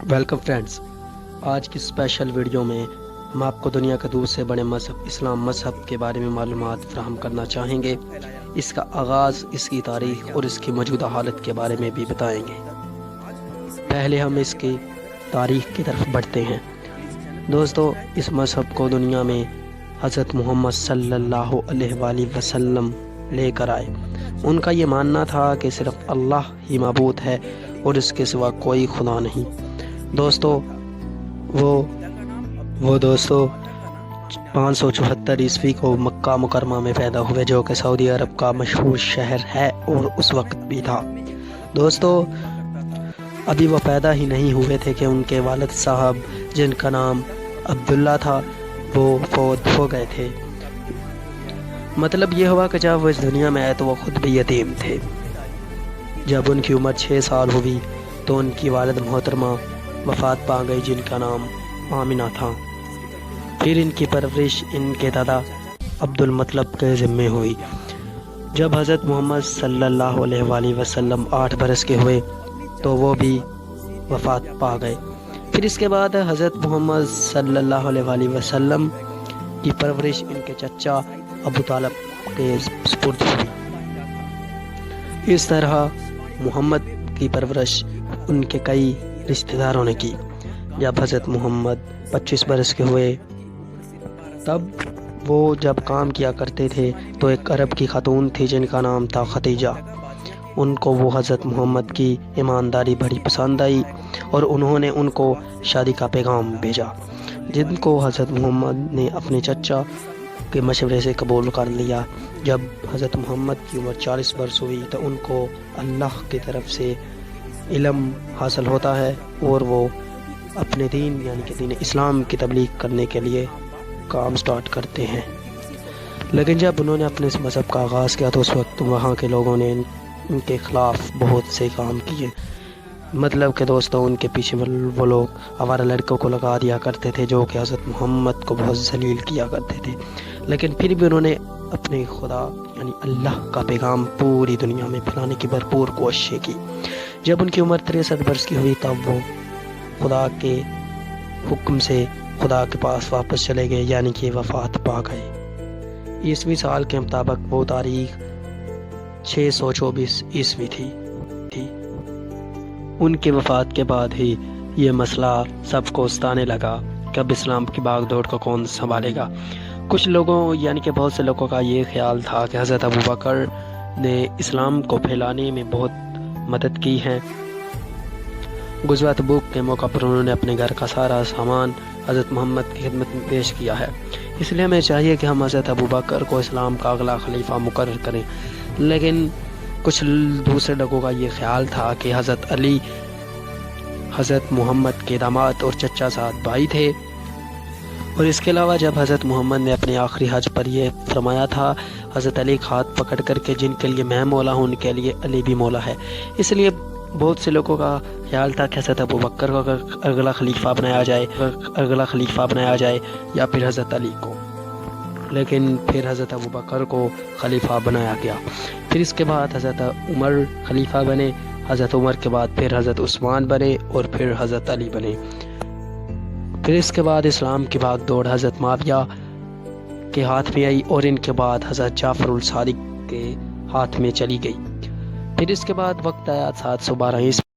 Welcome friends, آج کی special video میں ہم آپ کو دنیا کے دوسرے بڑے مذہب اسلام مذہب کے بارے میں معلومات فراہم کرنا چاہیں گے۔ اس کا آغاز، اس کی تاریخ اور اس کی موجودہ حالت کے بارے میں بھی بتائیں گے۔ پہلے ہم اس کی تاریخ کی طرف بڑھتے ہیں۔ دوستو، اس مذہب کو دنیا میں حضرت محمد صلی اللہ علیہ وآلہ وسلم لے کر آئے۔ ان کا یہ ماننا تھا کہ صرف اللہ ہی معبود ہے اور اس کے سوا کوئی خدا نہیں۔ دوستو، وہ 574 عیسوی کو مکہ مکرمہ میں پیدا ہوئے، جو کہ سعودی عرب کا مشہور شہر ہے اور اس وقت بھی تھا۔ دوستو، ابھی وہ پیدا ہی نہیں ہوئے تھے کہ ان کے والد صاحب، جن کا نام عبداللہ تھا، وہ فوت ہو گئے تھے۔ مطلب یہ ہوا کہ جب وہ اس دنیا میں آئے تو وہ خود بھی یتیم تھے۔ جب ان کی عمر 6 سال ہوئی تو ان کی والد محترمہ وفات پا گئی، جن کا نام آمنہ تھا۔ پھر ان کی پرورش ان کے دادا عبد المطلب کے ذمے ہوئی۔ جب حضرت محمد صلی اللہ علیہ وآلہ وسلم 8 برس کے ہوئے تو وہ بھی وفات پا گئے۔ پھر اس کے بعد حضرت محمد صلی اللہ علیہ وآلہ وسلم کی پرورش ان کے چچا ابو طالب کے سپرد ہوئی۔ اس طرح محمد کی پرورش ان کے کئی رشتہ داروں نے کی۔ جب حضرت محمد 25 برس کے ہوئے تب وہ جب کام کیا کرتے تھے تو ایک عرب کی خاتون تھی جن کا نام تھا ختیجہ۔ ان کو وہ حضرت محمد کی ایمانداری بڑی پسند آئی اور انہوں نے ان کو شادی کا پیغام بھیجا، جن کو حضرت محمد نے اپنے چچا کے مشورے سے قبول کر لیا۔ جب حضرت محمد کی عمر 40 برس ہوئی تو ان کو اللہ کی طرف سے علم حاصل ہوتا ہے اور وہ اپنے دین یعنی کہ دین اسلام کی تبلیغ کرنے کے لیے کام سٹارٹ کرتے ہیں۔ لیکن جب انہوں نے اپنے اس مذہب کا آغاز کیا تو اس وقت وہاں کے لوگوں نے ان کے خلاف بہت سے کام کیے۔ مطلب کہ دوستوں، ان کے پیچھے وہ لوگ آوارہ لڑکوں کو لگا دیا کرتے تھے جو کہ حضرت محمد کو بہت ذلیل کیا کرتے تھے۔ لیکن پھر بھی انہوں نے اپنے خدا یعنی اللہ کا پیغام پوری دنیا میں پھیلانے کی بھرپور کوششیں کی۔ جب ان کی عمر 63 برس کی ہوئی تب وہ خدا کے حکم سے خدا کے پاس واپس چلے گئے، یعنی کہ وفات پا گئے۔ عیسوی سال کے مطابق وہ تاریخ 624 عیسوی تھی۔ ان کے وفات کے بعد ہی یہ مسئلہ سب کو ستانے لگا کہ اب اسلام کی باغ دوڑ کو کون سنبھالے گا۔ کچھ لوگوں یعنی کہ بہت سے لوگوں کا یہ خیال تھا کہ حضرت ابوبکر نے اسلام کو پھیلانے میں بہت مدد کی ہے۔ غزوہ تبوک کے موقع پر انہوں نے اپنے گھر کا سارا سامان حضرت محمد کی خدمت میں پیش کیا ہے، اس لیے ہمیں چاہیے کہ ہم حضرت ابوبکر کو اسلام کا اگلا خلیفہ مقرر کریں۔ لیکن کچھ دوسرے لوگوں کا یہ خیال تھا کہ حضرت علی حضرت محمد کے داماد اور چچا زاد بھائی تھے، اور اس کے علاوہ جب حضرت محمد نے اپنے آخری حج پر یہ فرمایا تھا، حضرت علی کا ہاتھ پکڑ کر کے جن کے لیے میں مولا ہوں ان کے لیے علی بھی مولا ہے۔ اس لیے بہت سے لوگوں کا خیال تھا کہ حضرت ابوبکر کو اگلا خلیفہ بنایا جائے یا پھر حضرت علی کو، لیکن پھر حضرت ابوبکر کو خلیفہ بنایا گیا۔ پھر اس کے بعد حضرت عمر خلیفہ بنے، حضرت عمر کے بعد پھر حضرت عثمان بنے اور پھر حضرت علی بنے۔ پھر اس کے بعد اسلام کی بھاگ دوڑ حضرت معاویہ کے ہاتھ میں آئی اور ان کے بعد حضرت جعفر الصادق کے ہاتھ میں چلی گئی۔ پھر اس کے بعد وقت آیا 712 عیسوی